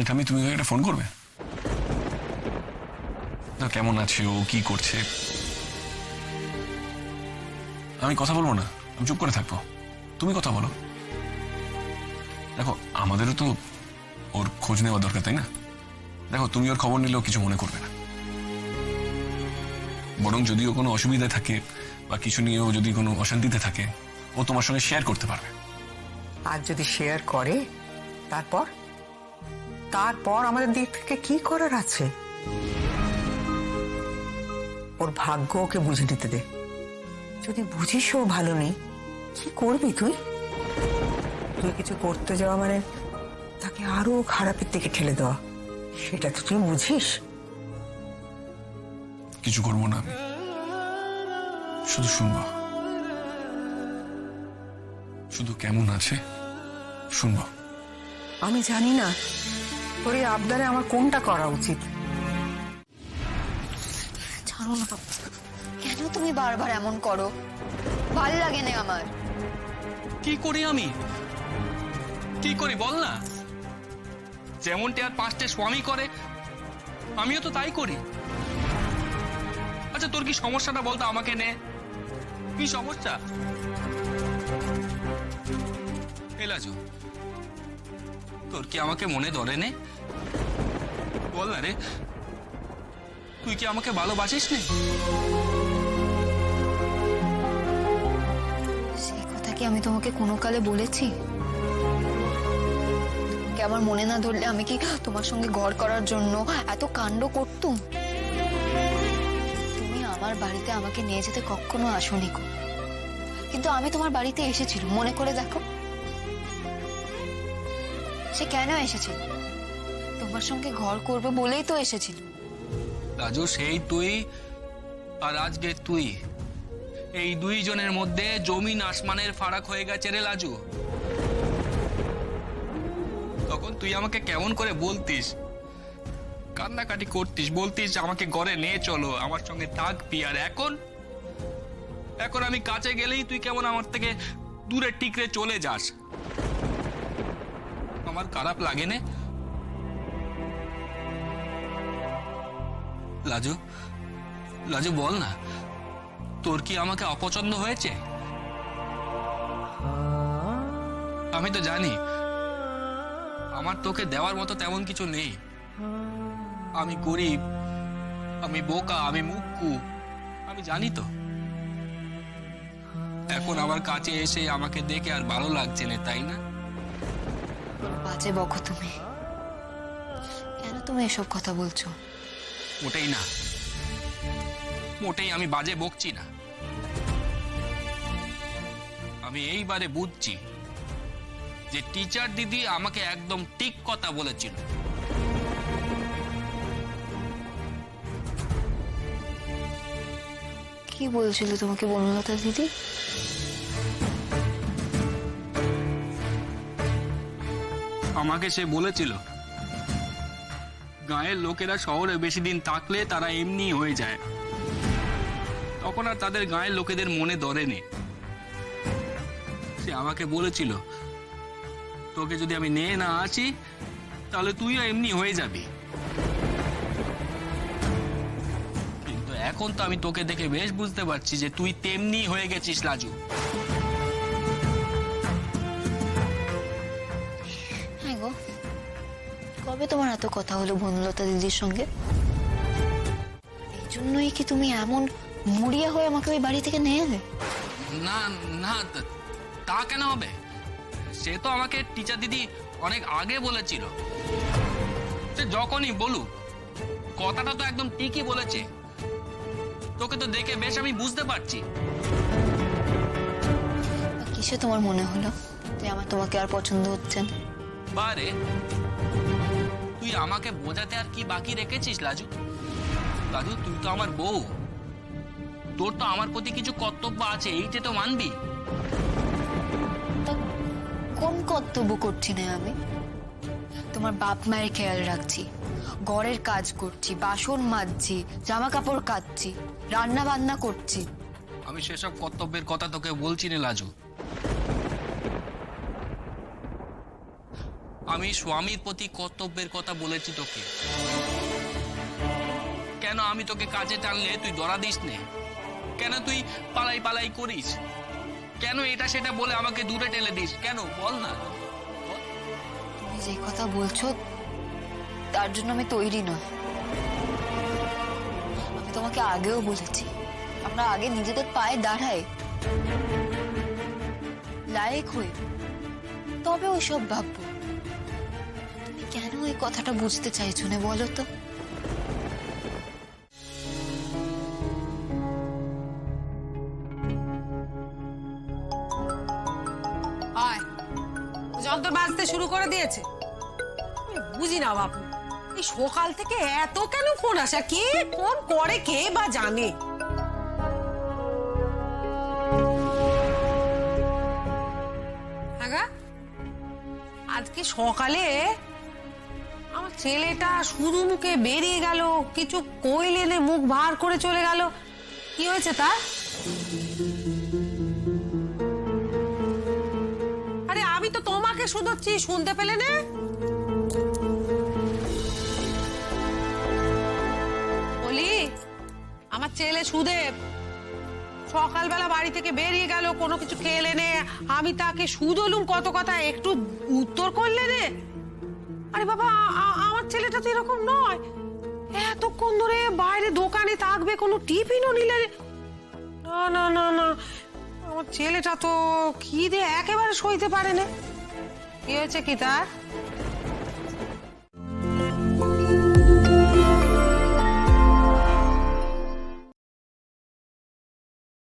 ঠাম্মি তুমি একটা ফোন করবে না? কেমন আছে ও, কি করছে? আমি কথা বলবো না, আমি চুপ করে থাকবো, তুমি কথা বলো। দেখো আমাদেরও তো ওর খোঁজ নেওয়া দরকার, তাই না? দেখো তুমি ওর খবর নিলেও কিছু মনে করবে না, বরং যদি ও কোনো অসুবিধায় থাকে বা কিছু নিয়ে ও যদি কোনো অশান্তিতে থাকে, ও তোমার সঙ্গে শেয়ার করতে পারবে। আর যদি শেয়ার করে তারপর তারপর আমাদের দিক থেকে কি করার আছে? ওর ভাগ্য ওকে বুঝে নিতে দে। যদি বুঝিস ও ভালো নেই, কি করবি তুই? তুই কিছু করতে যাওয়া মানে তাকে আরো খারাপের দিকে ঠেলে দেওয়া, সেটা তো তুই বুঝিস। কিছু করবো না, আমি শুধু শুনবো, শুধু কেমন আছে শুনবো। আমি জানি না তোর এই আবদারে আমার কোনটা করা উচিত। ছাড়ো না, কেন তুমি বারবার এমন করো? ভাল লাগে না আমার। কি করি আমি? কি করি বল না? যেমনটি আর পাঁচটা স্বামী করে আমিও তো তাই করি। আচ্ছা তোর কি সমস্যাটা বলতো আমাকে নে, কি সমস্যা? এলাজু তোর কি আমাকে মনে ধরে নে? বল না রে, তুই কি আমাকে ভালোবাসিস নে? সেই কথা কি আমি তোমাকে কোনো কালে বলেছি? তোমাকে আমার মনে না ধরলে আমি কি তোমার সঙ্গে ঘর করার জন্য এত কাণ্ড করতুম? তুমি আমার বাড়িতে আমাকে নিয়ে যেতে কখনো আসোনি গো, কিন্তু আমি তোমার বাড়িতে এসেছিলাম, মনে করে দেখো। সে কেন এসেছিল? তোমার সঙ্গে ঘর করবে বলেই তো এসেছিল। রাজু সেই তুই আর আজকে তুই, এই দুইজনের মধ্যে জমিন আসমানের ফারাক হয়ে গেছে রে লাজু। তখন তুই আমাকে কেমন করে বলতিস, কান্নাকাটি করতিস, বলতিস আমাকে ঘরে নিয়ে চলো, আমার সঙ্গে থাকবি। আর এখন এখন আমি কাছে গেলেই তুই কেমন আমার থেকে দূরে টিকরে চলে যাস। আমার খারাপ লাগে না লাজু? লাজু বল না, তোর কি আমাকে অপছন্দ হয়েছে? আমি তো জানি আমার তোকে দেওয়ার মতো তেমন কিছু নেই। আমি গরিব, আমি বোকা, আমি মুক্কু, আমি জানি তো। এখন আমার কাছে এসে আমাকে দেখে আর ভালো লাগছে না, তাই না? বাজে বকো তুমি। কেন তুমি এসব কথা বলছো? মোটেই না, মোটেই আমি বাজে বকছি না। আমি এইবারে বুঝছি যে টিচার দিদি আমাকে একদম ঠিক কথা বলেছিল। কি বলছিল তোমাকে বনলতা দিদি? আমাকে সে বলেছিল গাঁয়ের লোকেরা শহরে বেশি দিন থাকলে তারা এমনি হয়ে যায়, তখন আর তাদের গাঁয়ের লোকেদের মনে ধরেনি। সে আমাকে বলেছিল তোকে যদি আমি নিয়ে না আসি তাহলে তুইও এমনি হয়ে যাবি। কিন্তু এখন তো আমি তোকে দেখে বেশ বুঝতে পারছি যে তুই তেমনি হয়ে গেছিস লাজু। হ্যাঁ গো, কবে তোমার এত কথা হলো বনলতা দিদির সঙ্গে? এই জন্যই কি তুমি এমন মরিয়া হয়ে আমাকে ওই বাড়ি থেকে নিয়ে এলে? না না, তা কেন হবে? সে তো আমাকে টিচার দিদি অনেক আগে বলেছিল। সে যখনই বলুক, কথাটা তো একদম ঠিকই বলেছে। তোকে তো দেখে বেশ আমি বুঝতে পারছি। কিসে তোমার মনে হলো যে আমার তোমাকে আর পছন্দ হচ্ছে না? বারে তুই আমাকে বোঝাতে আর কি বাকি রেখেছিস লাজু? লাজু তুই তো আমার বউ, তোর তো আমার প্রতি কিছু কর্তব্য আছে, এইটা তো মানবি। তা কোন কর্তব্য করছি না আমি? তোমার বাপ মায়ের খেয়াল রাখছি, ঘরের কাজ করছি, বাসন মাজছি, জামা কাপড় কাচ্ছি, রান্না বান্না করছি। আমি সেসব কর্তব্যের কথা তোকে বলছি না লাজু। আমি স্বামীর প্রতি কর্তব্যের কথা বলেছি তোকে। কেন আমি তোকে কাজে টানলে তুই ধরা দিস নে? কেন তুই পালাই পালাই করিস? কেন এটা সেটা বলে আমাকে দূরে ঠেলে দিস? কেন বল না। তুমি যে কথা বলছো তার জন্য আমি তৈরি নয়। আমি তোমাকে আগেও বলেছি, আমরা আগে নিজেদের পায়ে দাঁড়াই, লায়ক হই, তবে ওইসব ভাববো। তুমি কেন এই কথাটা বুঝতে চাইছো না বলো তো? আয়, যন্ত্র বাজতে শুরু করে দিয়েছে। আমি বুঝি না বাপু, এই সকাল থেকে এত কেন ফোন আসা? কে ফোন করে কে বা জানে? আগা, আজকে সকালে আমার ছেলেটা শুধু মুখে বেরিয়ে গেল, কিছু কইলে নে মুখ ভার করে চলে গেল। কি হয়েছে তার? আরে আমি তো তোমাকে শুধোচ্ছি, শুনতে পেলে না? বলি, আমার ছেলে সুদেব সকালবেলা বাড়ি থেকে বেরিয়ে গেল, কোনো কিছু খেলে নে। আমি তাকে শুধোলুম কত কথা, একটু উত্তর করলে রে? আরে বাবা, আমার ছেলেটা তো এরকম নয়। এতক্ষণ ধরে বাইরে দোকানে থাকবে, কোনো টিফিনও নিলে না না না না। আমার ছেলেটা তো খিদে একেবারে সইতে পারে না। কি হয়েছে কি তার?